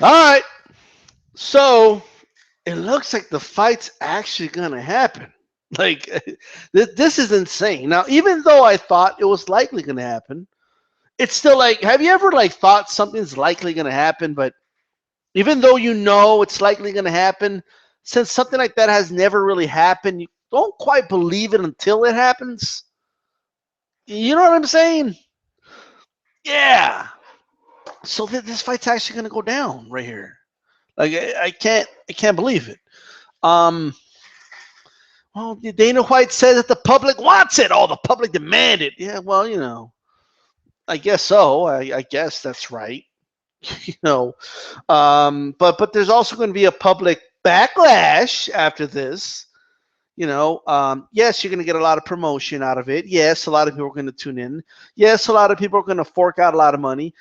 All right. So it looks like the fight's actually going to happen. Like, this is insane. Now, even though I thought it was likely going to happen, it's still like, have you ever like thought something's likely going to happen, but even though you know it's likely going to happen, since something like that has never really happened, you don't quite believe it until it happens? You know what I'm saying? Yeah. So this fight's actually going to go down right here. Like I can't believe it. Um, well, Dana White says that the public wants it. Oh, the public demand it. Yeah, well, I guess so. I guess that's right. you know, but there's also going to be a public backlash after this. Yes, you're going to get a lot of promotion out of it. Yes, a lot of people are going to tune in. Yes, a lot of people are going to fork out a lot of money,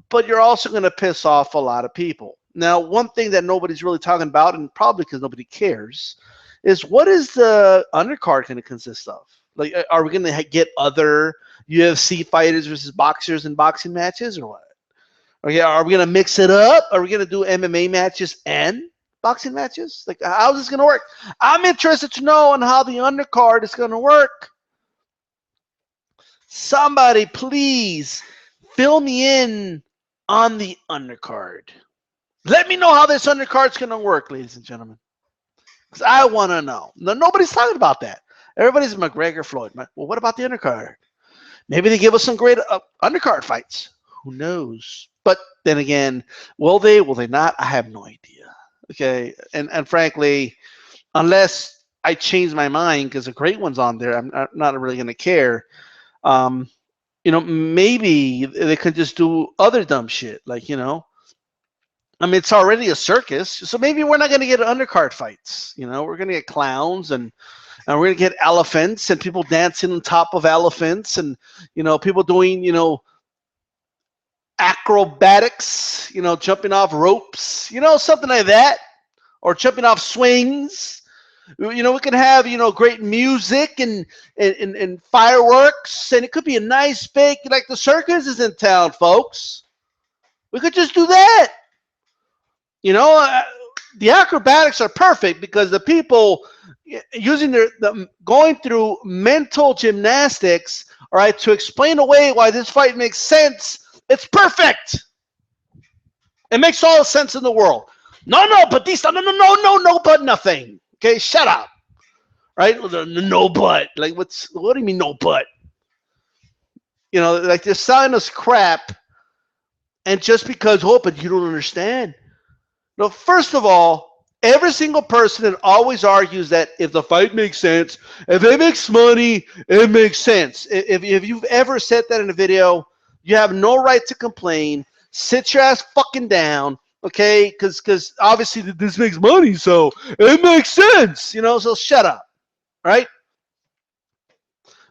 but you're also going to piss off a lot of people. Now, one thing that nobody's really talking about, and probably because nobody cares, is what is the undercard going to consist of? Like, are we going to get other UFC fighters versus boxers in boxing matches, or what? Okay, are we going to mix it up? Are we going to do MMA matches and boxing matches? Like, how's this going to work? I'm interested to know on how the undercard is going to work. Somebody, please fill me in on the undercard. Let me know how this undercard's going to work, ladies and gentlemen, because I want to know. No, nobody's talking about that. Everybody's McGregor, Floyd. Well, what about the undercard? Maybe they give us some great undercard fights. Who knows? But then again, will they? Will they not? I have no idea. Okay, and frankly, unless I change my mind because a great one's on there, I'm not really going to care. Um, maybe they could just do other dumb shit, like I mean, it's already a circus, so maybe we're not going to get undercard fights. We're going to get clowns and we're going to get elephants and people dancing on top of elephants and people doing acrobatics, jumping off ropes, something like that, or jumping off swings. We can have great music and fireworks, and it could be a nice big, like the circus is in town, folks. We could just do that. The acrobatics are perfect because the people using going through mental gymnastics, all right, to explain away why this fight makes sense. It's perfect. It makes all the sense in the world. No, Batista, no, but nothing. Okay, shut up. Right? No, but. Like, what do you mean, no, but? Like they're selling us crap, and just because, but you don't understand. No, first of all, every single person that always argues that if the fight makes sense, if it makes money, it makes sense. If you've ever said that in a video, you have no right to complain. Sit your ass fucking down, okay? Because obviously this makes money, so it makes sense, so shut up, right?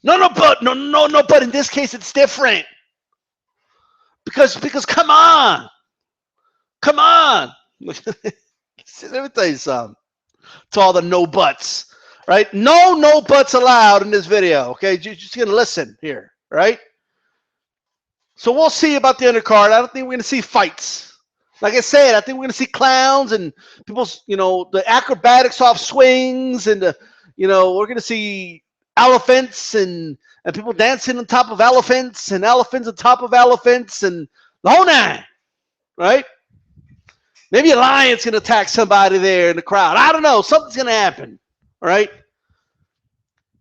No, but in this case it's different. Because come on. Let me tell you something. To all the no buts, right? No buts allowed in this video, okay? You're just going to listen here, right? So we'll see about the undercard. I don't think we're going to see fights. Like I said, I think we're going to see clowns and people, the acrobatics off swings and, we're going to see elephants and people dancing on top of elephants and elephants on top of elephants and the whole nine, right? Maybe a lion's going to attack somebody there in the crowd. I don't know. Something's going to happen, right?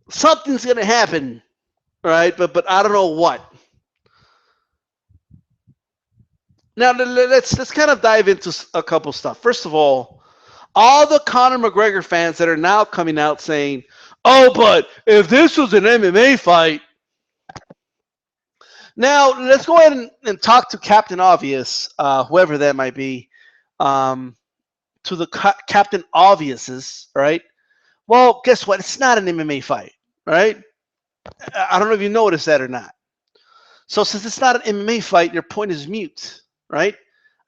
Something's going to happen, right? But I don't know what. Now let's kind of dive into a couple stuff. First of all the Conor McGregor fans that are now coming out saying, "Oh, but if this was an MMA fight." Now let's go ahead and talk to Captain Obvious, whoever that might be. To the Captain Obviouses, right? Well, guess what? It's not an MMA fight, right? I don't know if you noticed that or not. So since it's not an MMA fight, your point is mute, right?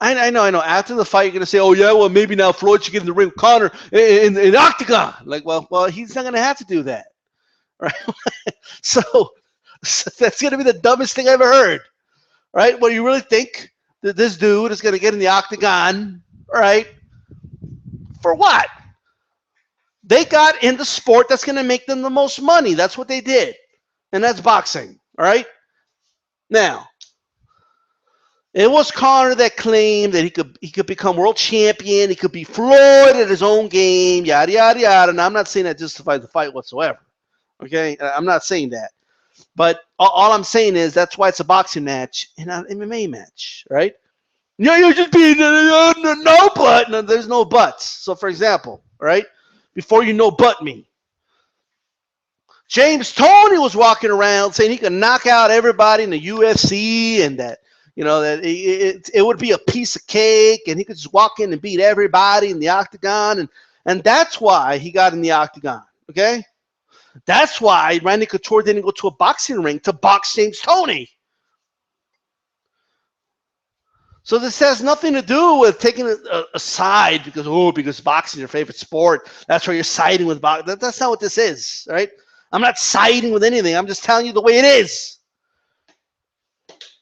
I know. After the fight, you're gonna say, "Oh yeah, well maybe now Floyd should get in the ring with Conor in octagon." Like, well, he's not gonna have to do that, right? so that's gonna be the dumbest thing I ever heard, right? What do you really think? This dude is going to get in the octagon, right? For what? They got in the sport that's going to make them the most money. That's what they did. And that's boxing, all right? Now, it was Conor that claimed that he could become world champion. He could be Floyd at his own game, yada, yada, yada. And I'm not saying that justifies the fight whatsoever, okay? I'm not saying that. But all I'm saying is that's why it's a boxing match and not an MMA match, right? You're just being no but. No, there's no buts. So, for example, right, before you know but me, James Toney was walking around saying he could knock out everybody in the UFC and that, that it would be a piece of cake and he could just walk in and beat everybody in the octagon. And that's why he got in the octagon, okay? That's why Randy Couture didn't go to a boxing ring to box James Toney. So this has nothing to do with taking a side because boxing is your favorite sport. That's why you're siding with boxing. That's not what this is, right? I'm not siding with anything. I'm just telling you the way it is.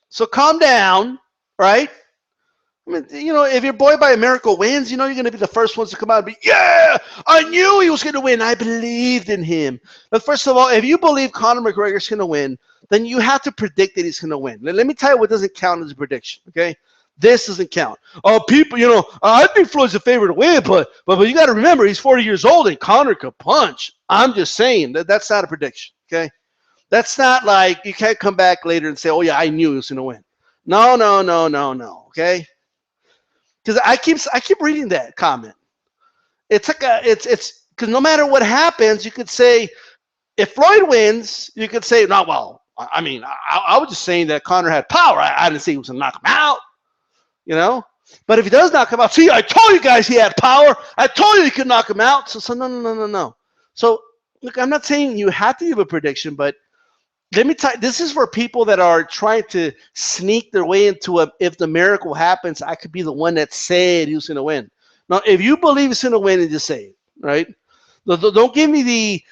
So calm down, right? I mean, if your boy by a miracle wins, you're going to be the first ones to come out and be, yeah, I knew he was going to win. I believed in him. But first of all, if you believe Conor McGregor is going to win, then you have to predict that he's going to win. Let me tell you what doesn't count as a prediction, okay? This doesn't count. Oh, people, I think Floyd's the favorite to win, but you got to remember he's 40 years old and Conor could punch. I'm just saying that's not a prediction, okay? That's not like you can't come back later and say, oh yeah, I knew he was going to win. No, okay? Because I keep reading that comment. It's like it's because no matter what happens, you could say if Floyd wins, you could say, no, well, I mean, I was just saying that Conor had power. I didn't say he was going to knock him out. But if he does knock him out, see, I told you guys he had power. I told you he could knock him out. So no. So look, I'm not saying you have to give a prediction, but let me tell you, this is for people that are trying to sneak their way into if the miracle happens, I could be the one that said he was going to win. Now, if you believe he's going to win, then just say it, right? Don't give me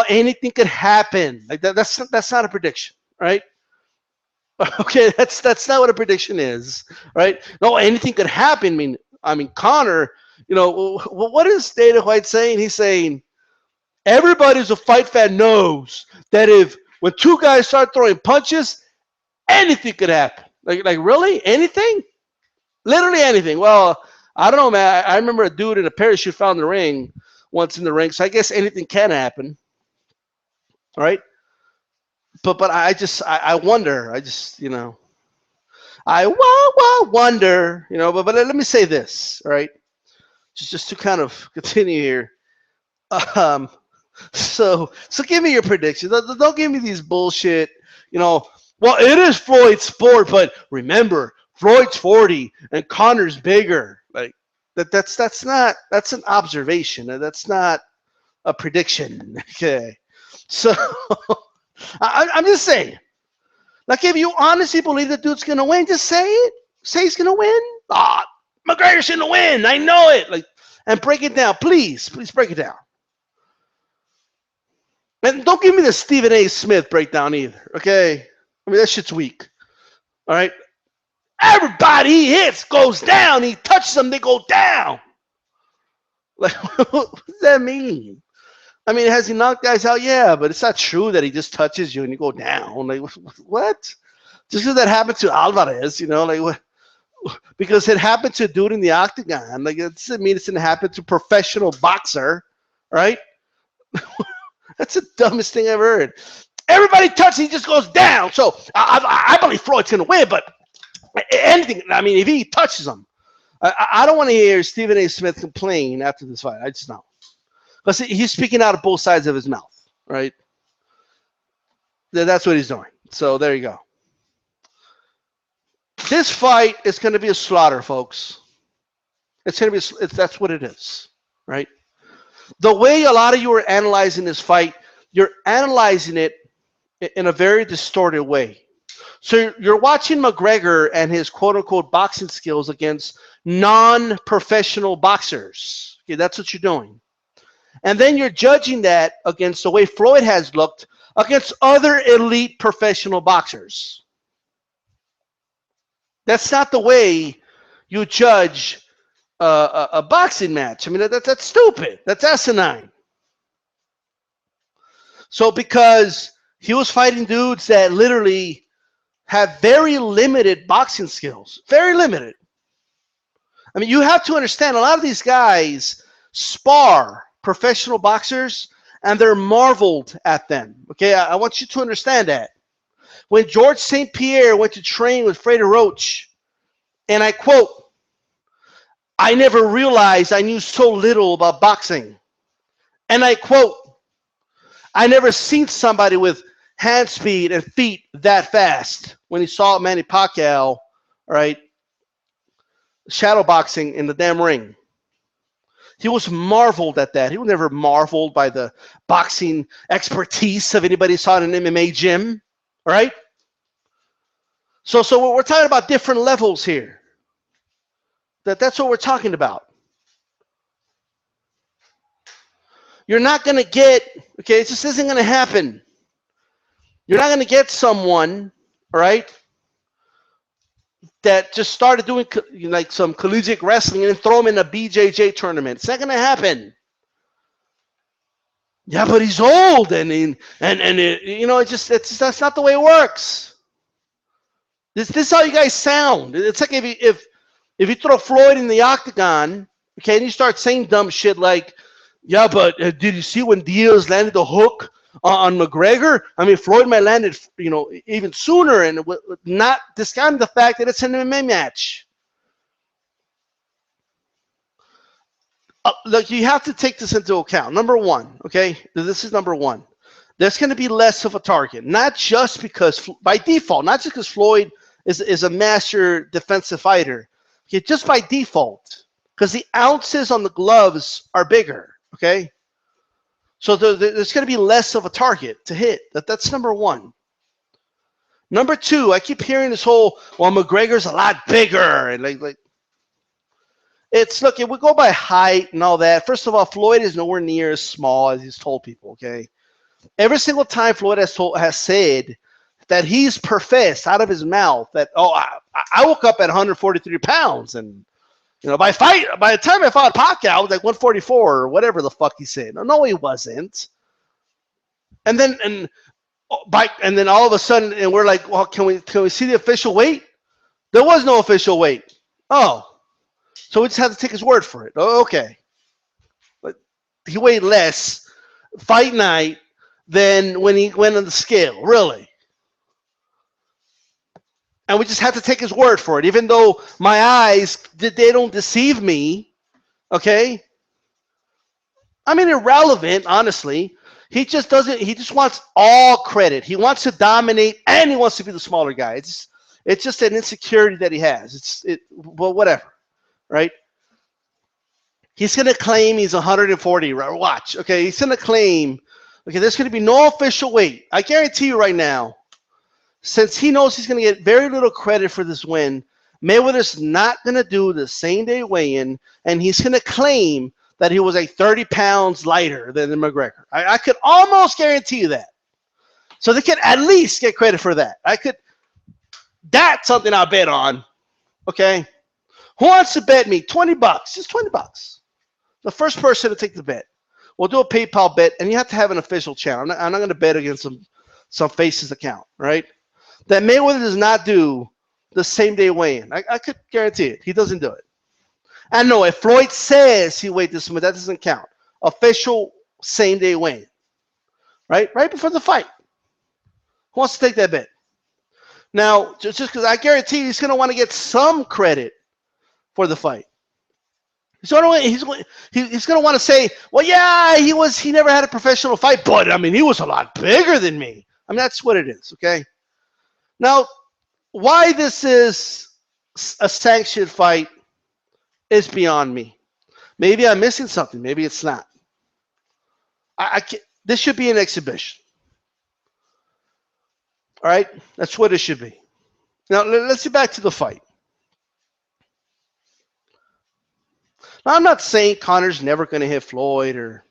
anything could happen. Like that's not a prediction, right? Okay, that's not what a prediction is, right? No, anything could happen. I mean, Conor, what is Dana White saying? He's saying everybody who's a fight fan knows that when two guys start throwing punches, anything could happen. Like really? Anything? Literally anything. Well, I don't know, man. I remember a dude in a parachute found the ring once in the ring, so I guess anything can happen, right? But I wonder. I wonder, But let me say this, all right? Just to kind of continue here. So give me your predictions. Don't give me these bullshit, well, it is Floyd's sport, but remember, Floyd's 40 and Conor's bigger. Like that's an observation. That's not a prediction. Okay. So I'm just saying, like, if you honestly believe the dude's gonna win, just say it. Say he's gonna win. McGregor's gonna win. I know it. Like, and break it down, please break it down. And don't give me the Stephen A. Smith breakdown either, okay? I mean, that shit's weak. All right? Everybody he hits goes down. He touches them, they go down. Like, what does that mean? I mean, has he knocked guys out? Yeah, but it's not true that he just touches you and you go down. Like, what? Just because that happened to Alvarez, like, what? Because it happened to a dude in the octagon. Like, it doesn't mean it's going to happen to a professional boxer, right? That's the dumbest thing I've heard. Everybody touches, he just goes down. So I believe Floyd's going to win, but anything, if he touches him, I don't want to hear Stephen A. Smith complain after this fight. I just don't. Because he's speaking out of both sides of his mouth, right? That's what he's doing. So there you go. This fight is going to be a slaughter, folks. It's going to be. That's what it is, right? The way a lot of you are analyzing this fight, you're analyzing it in a very distorted way. So you're watching McGregor and his quote-unquote boxing skills against non-professional boxers. Okay, that's what you're doing. And then you're judging that against the way Floyd has looked against other elite professional boxers. That's not the way you judge a boxing match. I mean, that's stupid. That's asinine. So because he was fighting dudes that literally have very limited boxing skills, very limited. I mean, you have to understand a lot of these guys spar professional boxers and they're marveled at them. Okay, I want you to understand that. When George St. Pierre went to train with Fredo Roach, and I quote, "I never realized I knew so little about boxing." And I quote, "I never seen somebody with hand speed and feet that fast." When he saw Manny Pacquiao, right, shadow boxing in the damn ring. He was marveled at that. He was never marveled by the boxing expertise of anybody saw in an MMA gym, right? So we're talking about different levels here. That's what we're talking about. You're not going to get, okay, it just isn't going to happen. You're not going to get someone, all right, that just started doing like some collegiate wrestling and throw him in a BJJ tournament. It's not going to happen. Yeah, but he's old and you know, that's not the way it works. This is how you guys sound. It's like if you throw Floyd in the octagon, okay, and you start saying dumb shit like, yeah, but did you see when Diaz landed the hook on McGregor? I mean, Floyd might land it, you know, even sooner, and not discounting the fact that it's an MMA match. Look, you have to take this into account. Number one, okay, this is number one. There's going to be less of a target, not just because by default, not just because Floyd is a master defensive fighter, okay, just by default, because the ounces on the gloves are bigger. Okay, so there's going to be less of a target to hit. That's number one. Number two, I keep hearing this whole, well, McGregor's a lot bigger, and like it's, look, if we go by height and all that, first of all, Floyd is nowhere near as small as he's told people. Okay, every single time Floyd has said that he's professed out of his mouth that, oh, I woke up at 143 pounds and, you know, by the time I fought Pacquiao, I was like 144 or whatever the fuck he said. No, he wasn't. And then all of a sudden, and we're like, well, can we see the official weight? There was no official weight. Oh, so we just have to take his word for it. Oh, okay. But he weighed less fight night than when he went on the scale, really. And we just have to take his word for it, even though my eyes, they don't deceive me, okay? I mean, irrelevant, honestly. He just wants all credit. He wants to dominate, and he wants to be the smaller guy. It's just an insecurity that he has. Well, whatever, right? He's going to claim he's 140, right? Watch, okay? He's going to claim, okay, there's going to be no official weight. I guarantee you right now, since he knows he's going to get very little credit for this win, Mayweather's not going to do the same day weigh-in, and he's going to claim that he was like 30 pounds lighter than McGregor. I could almost guarantee you that. So they could at least get credit for that. That's something I'll bet on. Okay? Who wants to bet me $20? Just $20. The first person to take the bet. We'll do a PayPal bet, and you have to have an official channel. I'm not going to bet against some face's account, right? That Mayweather does not do the same day weigh-in. I could guarantee it. He doesn't do it. And no, if Floyd says he weighed this much, that doesn't count. Official same day weigh-in. Right before the fight. Who wants to take that bet? Now, just because I guarantee he's going to want to get some credit for the fight. He's going to want to say, well, yeah, he never had a professional fight, but I mean, he was a lot bigger than me. I mean, that's what it is, okay? Now, why this is a sanctioned fight is beyond me. Maybe I'm missing something. Maybe it's not. This should be an exhibition. All right? That's what it should be. Now, let's get back to the fight. Now, I'm not saying Conor's never going to hit Floyd, or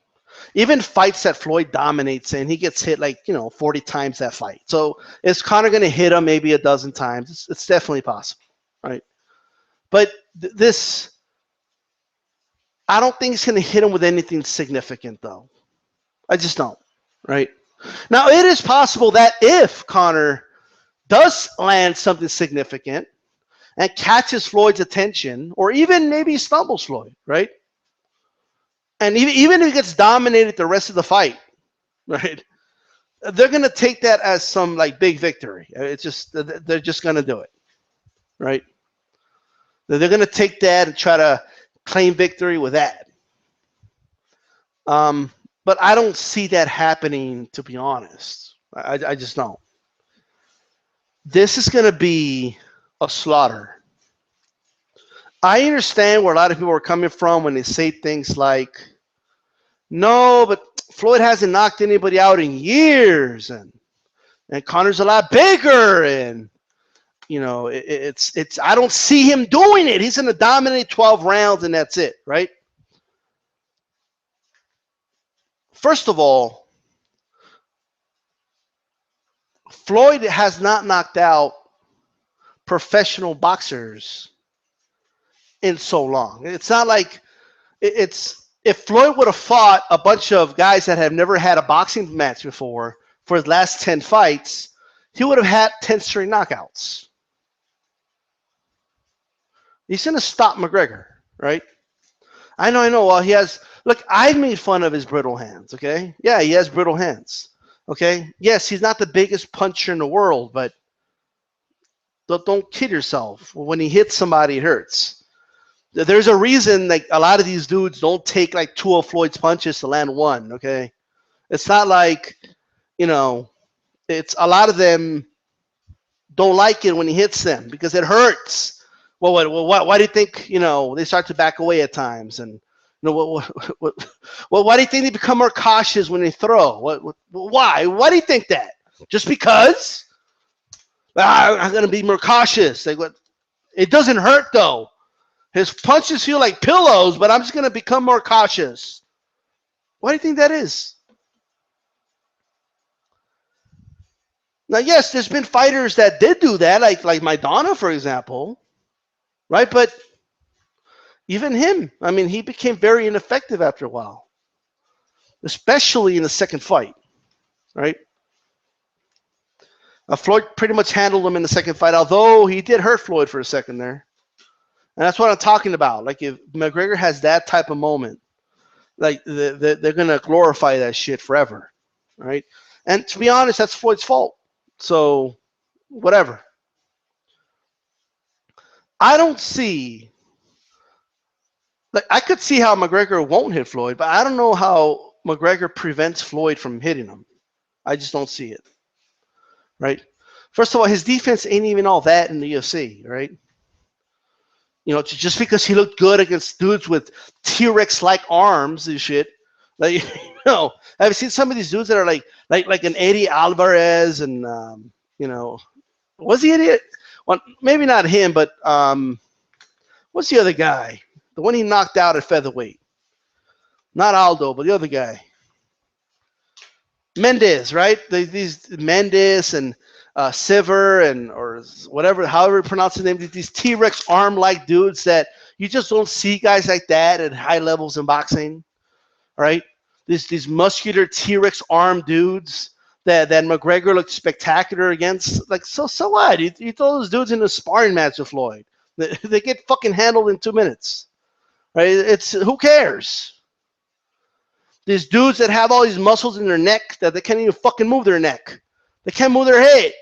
even fights that Floyd dominates and he gets hit like, 40 times that fight. So is Conor going to hit him maybe a dozen times? It's definitely possible, right? But this, I don't think it's going to hit him with anything significant, though. I just don't, right? Now, it is possible that if Conor does land something significant and catches Floyd's attention, or even maybe stumbles Floyd, right? And even if he gets dominated the rest of the fight, right? They're going to take that as some like big victory. It's just, they're just going to do it, right? They're going to take that and try to claim victory with that. But I don't see that happening, to be honest. I just don't. This is going to be a slaughter. I understand where a lot of people are coming from when they say things like, no, but Floyd hasn't knocked anybody out in years, and Conor's a lot bigger, and you know, it's I don't see him doing it. He's going to dominate 12 rounds, and that's it, right? First of all, Floyd has not knocked out professional boxers in so long. It's not like it's if Floyd would have fought a bunch of guys that have never had a boxing match before for his last 10 fights, he would have had 10 straight knockouts. He's going to stop McGregor, right? I know. Well, he has. Look, I've made fun of his brittle hands, okay? Yeah, he has brittle hands, okay? Yes, he's not the biggest puncher in the world, but don't kid yourself. When he hits somebody, it hurts. There's a reason like a lot of these dudes don't take like 2 of Floyd's punches to land one, okay? It's not like, you know, it's a lot of them don't like it when he hits them because it hurts. Well, why do you think, you know, they start to back away at times? And, you know, why do you think they become more cautious when they throw? Why? Why do you think that? Just because? I'm going to be more cautious. Like, what? It doesn't hurt, though. His punches feel like pillows, but I'm just going to become more cautious. Why do you think that is? Now, yes, there's been fighters that did do that, like Maidana, for example, right? But even him, I mean, he became very ineffective after a while, especially in the second fight, right? Floyd pretty much handled him in the second fight, although he did hurt Floyd for a second there. And that's what I'm talking about. Like, if McGregor has that type of moment, like, they're going to glorify that shit forever, right? And to be honest, that's Floyd's fault. So, whatever. I don't see, like, I could see how McGregor won't hit Floyd, but I don't know how McGregor prevents Floyd from hitting him. I just don't see it, right? First of all, his defense ain't even all that in the UFC, right? You know, just because he looked good against dudes with T-Rex-like arms and shit. Like, you know, I've seen some of these dudes that are like an Eddie Alvarez and, you know, was he idiot? Well, maybe not him, but what's the other guy? The one he knocked out at featherweight. Not Aldo, but the other guy. Mendes, right? These Mendes and Siver and or whatever, however you pronounce his name, these T-Rex arm-like dudes that you just don't see guys like that at high levels in boxing, right? These muscular T-Rex arm dudes that McGregor looked spectacular against. Like, so what? You throw those dudes in a sparring match with Floyd. They get fucking handled in 2 minutes, right? It's who cares? These dudes that have all these muscles in their neck that they can't even fucking move their neck. They can't move their head.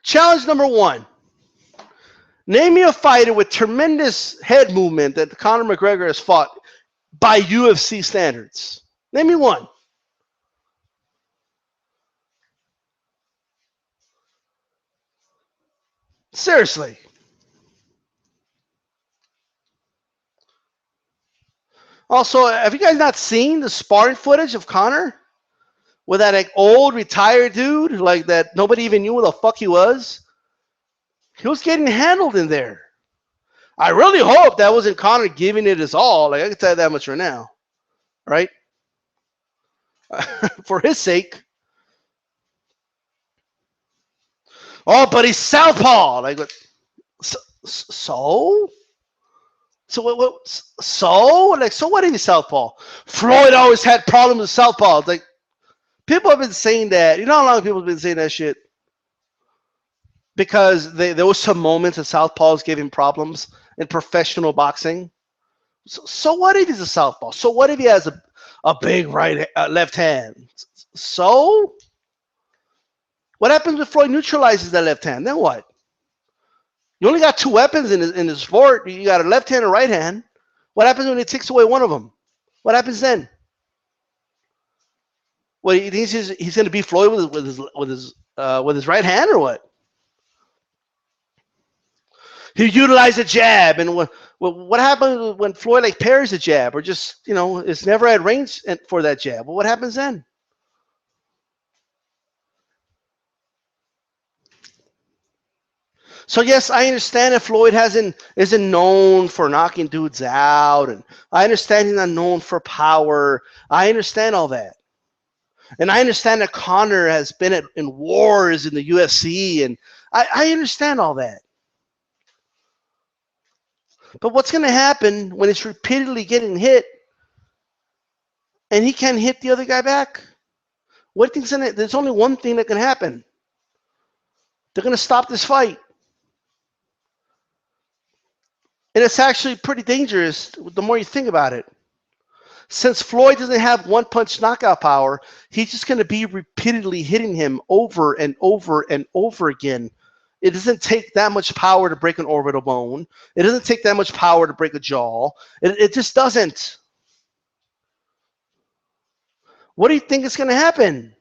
Challenge number 1. Name me a fighter with tremendous head movement that Conor McGregor has fought by UFC standards. Name me one. Seriously. Also, have you guys not seen the sparring footage of Conor? With that like old retired dude, like that nobody even knew who the fuck he was? He was getting handled in there. I really hope that wasn't Conor giving it his all. Like, I can tell you that much right now. Right? For his sake. Oh, but he's southpaw. Like, So, so, so what? So, like, so what if he's southpaw? Floyd always had problems with southpaw. Like, people have been saying that. You know how long people have been saying that shit? Because there was some moments that southpaws gave him problems in professional boxing. So what if he's a southpaw? So what if he has a big left hand? So what happens if Floyd neutralizes that left hand? Then what? You only got two weapons in the sport. You got a left hand and a right hand. What happens when he takes away one of them? What happens then? Well, he thinks he's going to beat Floyd with his right hand or what? He utilized a jab, and what happens when Floyd like parries a jab, or just it's never at range for that jab? Well, what happens then? So yes, I understand that Floyd isn't known for knocking dudes out, and I understand he's not known for power. I understand all that, and I understand that Conor has been in wars in the UFC, and I understand all that. But what's going to happen when it's repeatedly getting hit, and he can't hit the other guy back? What do you think's in it? There's only one thing that can happen. They're going to stop this fight. And it's actually pretty dangerous the more you think about it. Since Floyd doesn't have one-punch knockout power, he's just going to be repeatedly hitting him over and over and over again. It doesn't take that much power to break an orbital bone. It doesn't take that much power to break a jaw. It just doesn't. What do you think is going to happen?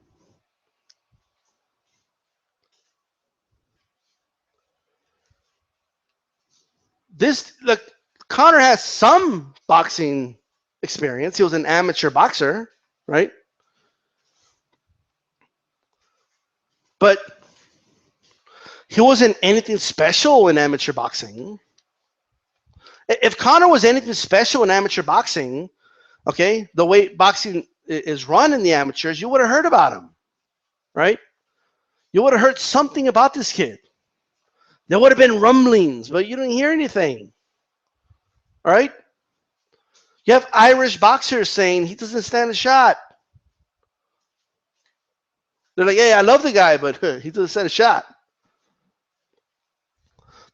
Look, Conor has some boxing experience. He was an amateur boxer, right? But he wasn't anything special in amateur boxing. If Conor was anything special in amateur boxing, okay, the way boxing is run in the amateurs, you would have heard about him, right? You would have heard something about this kid. There would have been rumblings, but you didn't hear anything, all right? You have Irish boxers saying he doesn't stand a shot. They're like, hey, I love the guy, but he doesn't stand a shot.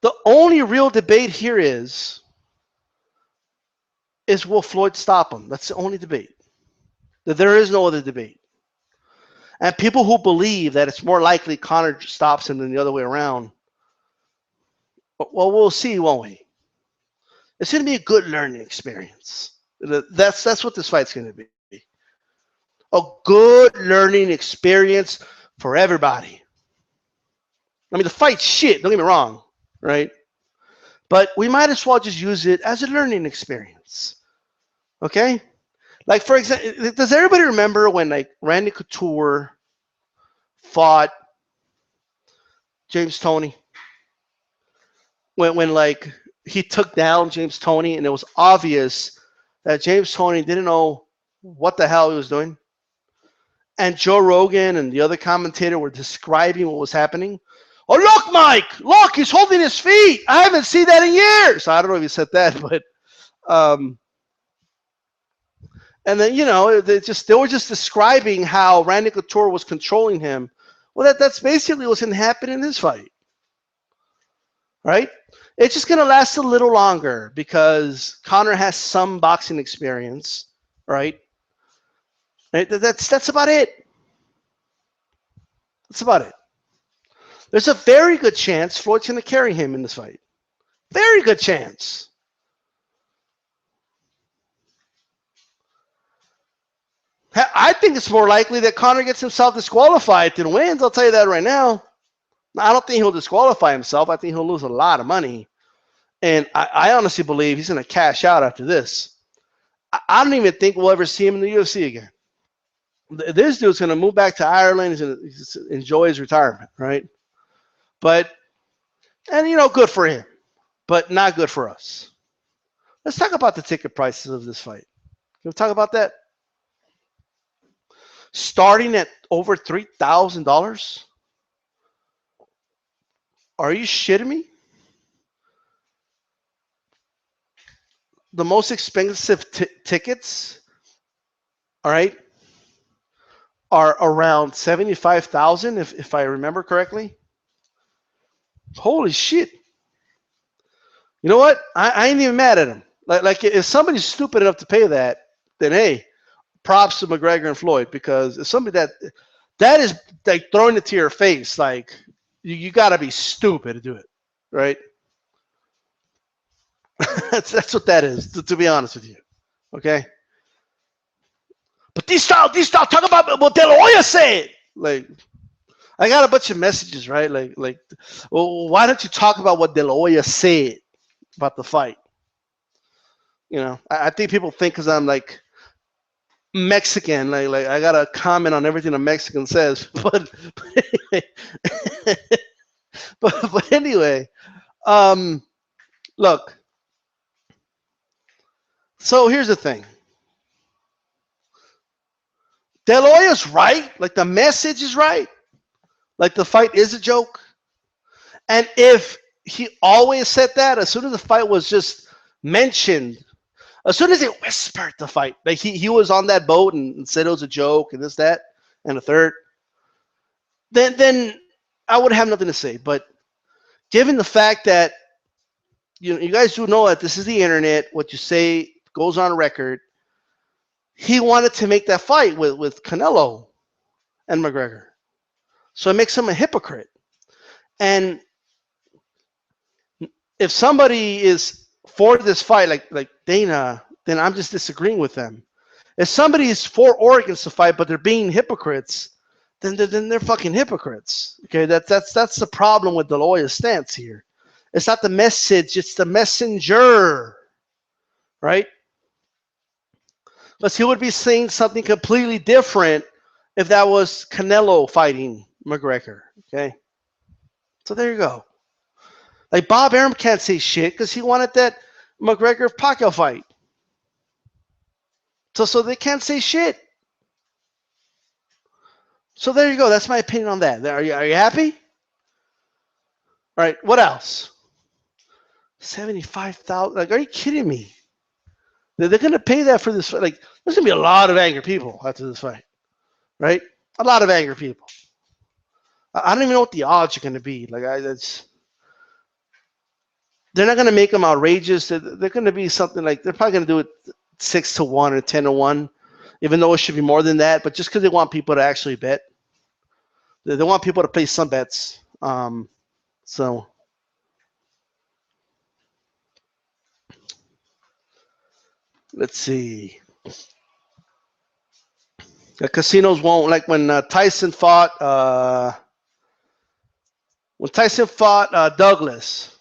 The only real debate here is will Floyd stop him? That's the only debate. There is no other debate. And people who believe that it's more likely Conor stops him than the other way around, well, we'll see, won't we? It's going to be a good learning experience. That's what this fight's going to be. A good learning experience for everybody. I mean, the fight's shit, don't get me wrong, right? But we might as well just use it as a learning experience. Okay? Like, for example, does everybody remember when, like, Randy Couture fought James Toney? When like, he took down James Toney, and it was obvious that James Toney didn't know what the hell he was doing. And Joe Rogan and the other commentator were describing what was happening. Oh, look, Mike! Look, he's holding his feet. I haven't seen that in years. I don't know if he said that, but and then they were just describing how Randy Couture was controlling him. Well, that's basically what's going to happen in this fight, right? It's just going to last a little longer because Conor has some boxing experience, right? That's about it. That's about it. There's a very good chance Floyd's going to carry him in this fight. Very good chance. I think it's more likely that Conor gets himself disqualified than wins. I'll tell you that right now. I don't think he'll disqualify himself. I think he'll lose a lot of money. And I honestly believe he's going to cash out after this. I don't even think we'll ever see him in the UFC again. This dude's going to move back to Ireland. He's going to enjoy his retirement, right? But, and good for him, but not good for us. Let's talk about the ticket prices of this fight. Can we talk about that? Starting at over $3,000? Are you shitting me? the most expensive tickets, all right, are around 75,000 if I remember correctly. Holy shit. You know what? I ain't even mad at him. Like if somebody's stupid enough to pay that, then hey, props to McGregor and Floyd, because if somebody that is like throwing it to your face, like you got to be stupid to do it, right? that's what that is, to be honest with you. Okay. But these style, talk about what De La Hoya said. Like, I got a bunch of messages, right? Like, well, why don't you talk about what De La Hoya said about the fight? You know, I think people think because I'm like Mexican, like I gotta comment on everything a Mexican says. But anyway, look. So here's the thing. De La Hoya's right. Like the message is right. Like the fight is a joke. And if he always said that, as soon as the fight was just mentioned, as soon as they whispered the fight, like he was on that boat and said it was a joke and this, that, and the third, then I would have nothing to say. But given the fact that you guys do know that this is the internet, what you say goes on record, he wanted to make that fight with Canelo and McGregor. So it makes him a hypocrite. And if somebody is for this fight, like Dana, then I'm just disagreeing with them. If somebody is for or against the fight, but they're being hypocrites, then they're fucking hypocrites. Okay, that's the problem with De La Hoya's stance here. It's not the message, it's the messenger, right? Because he would be saying something completely different if that was Canelo fighting McGregor. Okay, so there you go. Like Bob Arum can't say shit because he wanted that McGregor-Pacquiao fight. So they can't say shit. So there you go. That's my opinion on that. Are you happy? All right. What else? 75,000. Like, are you kidding me? They're going to pay that for this fight. Like, there's going to be a lot of angry people after this fight, right? A lot of angry people. I don't even know what the odds are going to be. Like, they're not going to make them outrageous. They're going to be something like, they're probably going to do it 6-1 or 10-1, even though it should be more than that. But just because they want people to actually bet, they want people to place some bets. So let's see. The casinos won't, like when Tyson fought. When Tyson fought Douglas,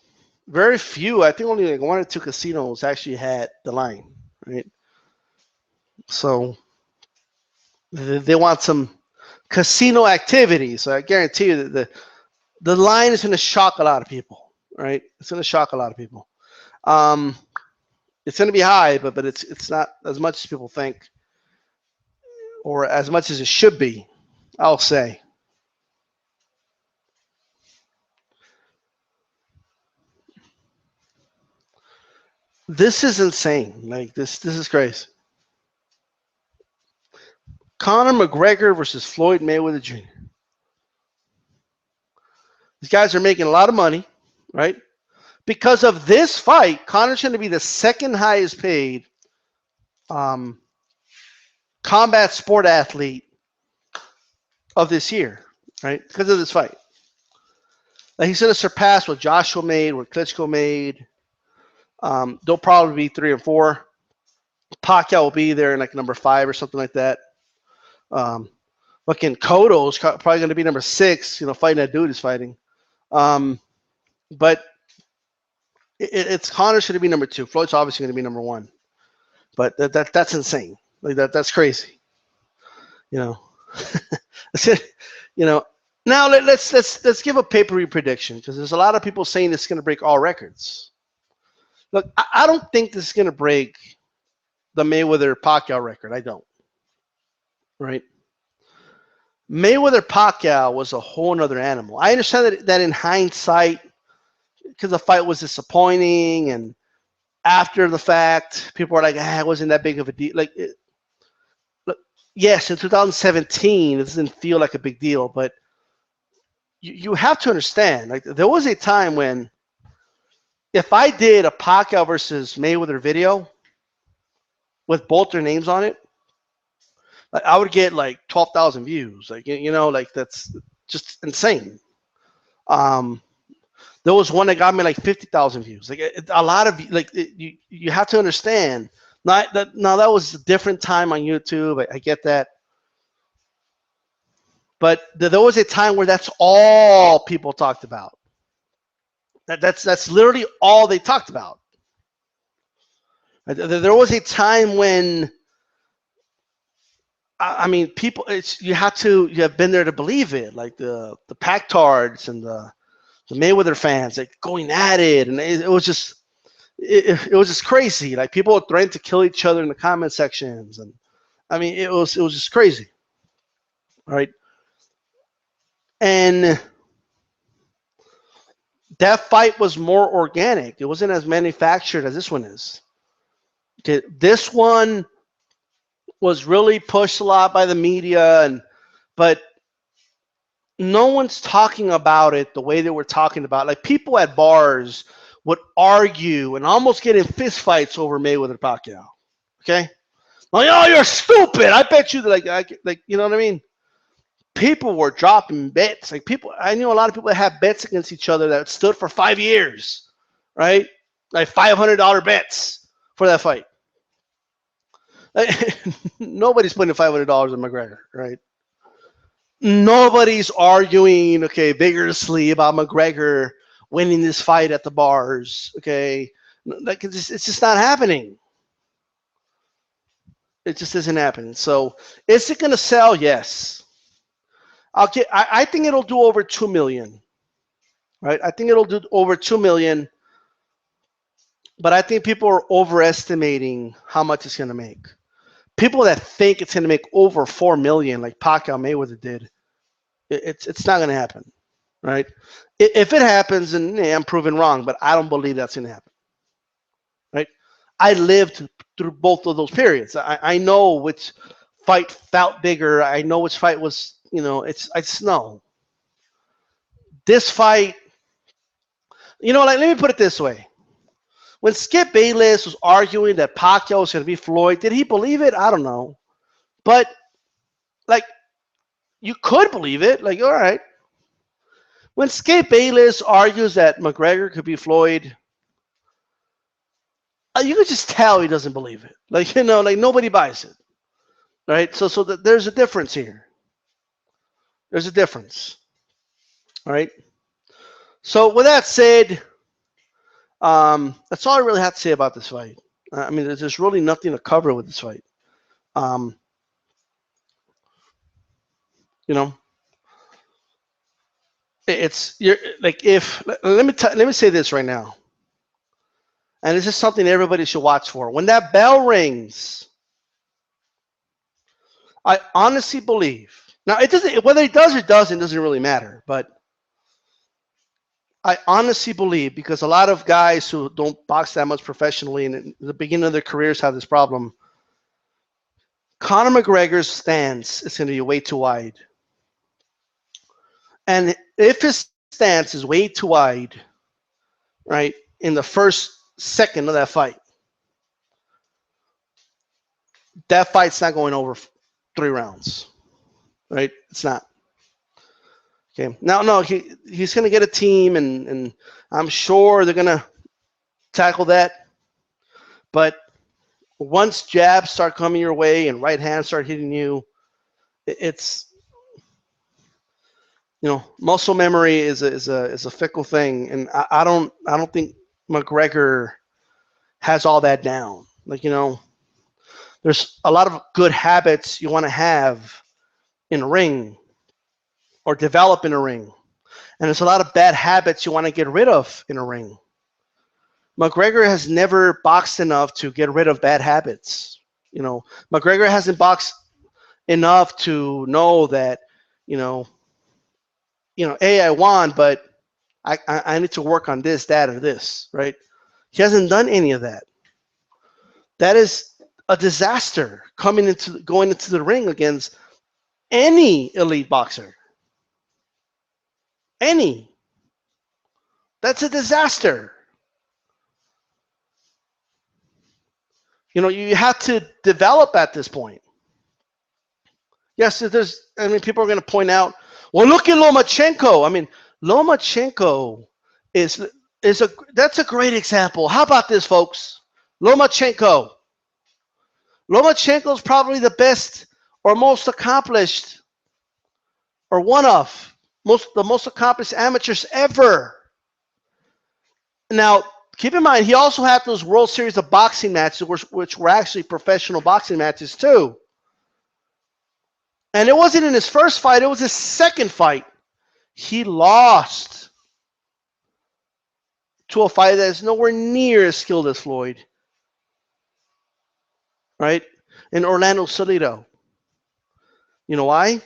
very few, I think only like 1 or 2 casinos actually had the line, right? So they want some casino activity. So I guarantee you that the line is going to shock a lot of people, right? It's going to shock a lot of people. It's going to be high, but it's not as much as people think, or as much as it should be, I'll say. This is insane. Like this is crazy. Conor McGregor versus Floyd Mayweather Jr. These guys are making a lot of money, right? Because of this fight, Conor's going to be the second highest paid combat sport athlete of this year, right? Because of this fight. Like he's going to surpass what Joshua made, what Klitschko made. They'll probably be 3 or 4. Pacquiao will be there in like number 5 or something like that. Fucking Cotto's probably going to be number 6, fighting that dude is fighting. But it's Connor's going to be number 2. Floyd's obviously going to be number 1. But that's insane. Like that's crazy. Now let's give a pay-per-view prediction, because there's a lot of people saying it's going to break all records. Look, I don't think this is going to break the Mayweather-Pacquiao record. I don't. Right? Mayweather-Pacquiao was a whole nother animal. I understand that in hindsight, because the fight was disappointing, and after the fact, people were like, it wasn't that big of a deal. Like, look, yes, in 2017, it doesn't feel like a big deal, but you have to understand, like, there was a time when if I did a Pacquiao versus Mayweather video with both their names on it, like, I would get like 12,000 views. Like, like, that's just insane. There was one that got me like 50,000 views. Like, a lot of, like, you have to understand. Now that was a different time on YouTube. I get that. But there was a time where that's all people talked about. That's literally all they talked about. There was a time when, I mean, people, you have been there to believe it. Like the Pactards and the Mayweather fans, like, going at it, and it was just crazy. Like, people would threaten to kill each other in the comment sections, and I mean, it was just crazy, right? And that fight was more organic. It wasn't as manufactured as this one is. Okay, this one was really pushed a lot by the media, but no one's talking about it the way they were talking about. Like, people at bars would argue and almost get in fist fights over Mayweather Pacquiao. Okay, like, oh, you're stupid. I bet you that, like, you know what I mean? People were dropping bets. Like, I knew a lot of people that had bets against each other that stood for 5 years, right? Like $500 bets for that fight. Like, nobody's putting $500 on McGregor, right? Nobody's arguing, okay, vigorously about McGregor winning this fight at the bars, okay? Like, it's just not happening. It just isn't happening. So, is it going to sell? Yes. I think it'll do over 2 million, right? I think it'll do over 2 million, but I think people are overestimating how much it's going to make. People that think it's going to make over 4 million, like Pacquiao Mayweather did, it's not going to happen, right? If it happens, then I'm proven wrong, but I don't believe that's going to happen, right? I lived through both of those periods. I know which fight felt bigger. I know which fight was, I just know. This fight, like, let me put it this way. When Skip Bayless was arguing that Pacquiao was going to be Floyd, did he believe it? I don't know. But, like, you could believe it. Like, all right. When Skip Bayless argues that McGregor could be Floyd, you could just tell he doesn't believe it. Like, like, nobody buys it. Right? So there's a difference here. There's a difference. All right? So with that said, that's all I really have to say about this fight. I mean, there's really nothing to cover with this fight. You're like, let me say this right now, and this is something everybody should watch for. When that bell rings, I honestly believe, now, it doesn't, whether it does or doesn't really matter, but I honestly believe, because a lot of guys who don't box that much professionally and in the beginning of their careers have this problem, Conor McGregor's stance is going to be way too wide. And if his stance is way too wide, right, in the first second of that fight's not going over 3 rounds, right? It's not. Okay. Now, no, he's going to get a team, and I'm sure they're going to tackle that. But once jabs start coming your way and right hands start hitting you, it's, muscle memory is a fickle thing, and I don't think McGregor has all that down. Like, there's a lot of good habits you want to have in a ring or develop in a ring, and there's a lot of bad habits you want to get rid of in a ring. McGregor has never boxed enough to get rid of bad habits. McGregor hasn't boxed enough to know that, hey, I won, but I need to work on this, that, or this, right? He hasn't done any of that. That is a disaster going into the ring against any elite boxer. Any. That's a disaster. You know, you have to develop at this point. Yes, people are going to point out, well, look at Lomachenko. I mean, Lomachenko that's a great example. How about this, folks? Lomachenko. Lomachenko is probably the best or most accomplished or one of the most accomplished amateurs ever. Now, keep in mind, he also had those World Series of Boxing matches, which were actually professional boxing matches too. And it wasn't in his first fight, it was his second fight. He lost to a fighter that is nowhere near as skilled as Floyd. Right? In Orlando Salido. You know why?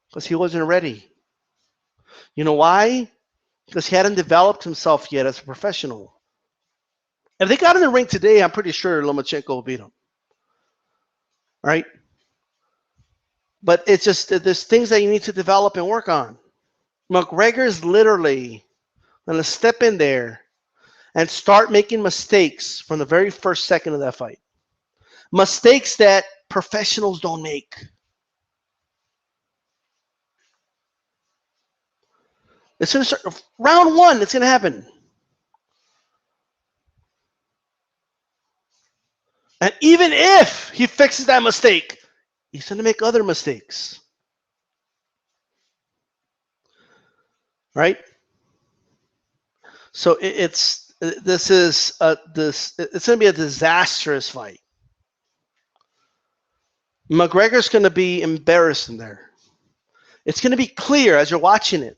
Because he wasn't ready. You know why? Because he hadn't developed himself yet as a professional. If they got in the ring today, I'm pretty sure Lomachenko will beat him. Right? But it's just, there's things that you need to develop and work on. McGregor's literally going to step in there and start making mistakes from the very first second of that fight. Mistakes that professionals don't make. It's going to start, round one, it's going to happen. And even if he fixes that mistake, he's going to make other mistakes. Right? So it's going to be a disastrous fight. McGregor's going to be embarrassed in there. It's going to be clear as you're watching it.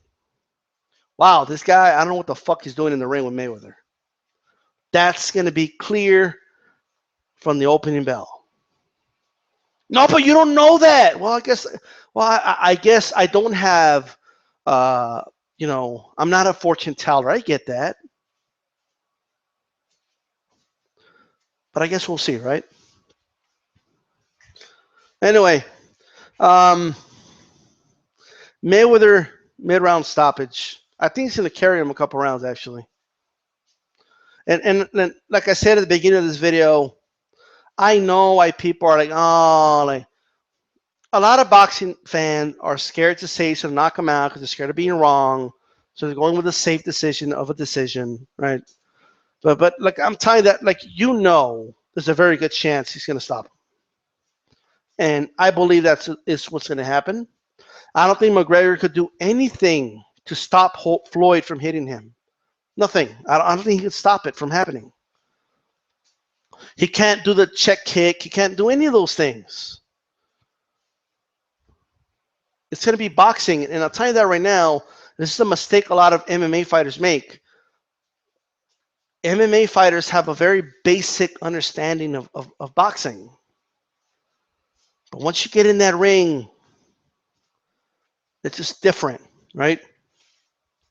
Wow, this guy, I don't know what the fuck he's doing in the ring with Mayweather. That's going to be clear from the opening bell. No, but you don't know that. Well, I guess I don't have, I'm not a fortune teller. I get that. But I guess we'll see, right? Anyway, Mayweather mid-round stoppage. I think he's going to carry him a couple rounds, actually. And like I said at the beginning of this video, I know why people are like, a lot of boxing fans are scared to say so to knock him out because they're scared of being wrong. So they're going with a safe decision of a decision, right? But like I'm telling you that, like, there's a very good chance he's going to stop him. And I believe is what's going to happen. I don't think McGregor could do anything to stop Floyd from hitting him. Nothing. I don't think he could stop it from happening. He can't do the check kick. He can't do any of those things. It's going to be boxing. And I'll tell you that right now, this is a mistake a lot of MMA fighters make. MMA fighters have a very basic understanding of boxing. But once you get in that ring, it's just different, right?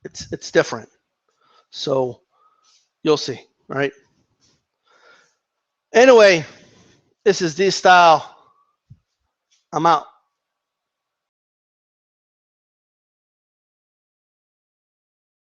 It's different. So you'll see, right? Anyway, this is DStyle. I'm out.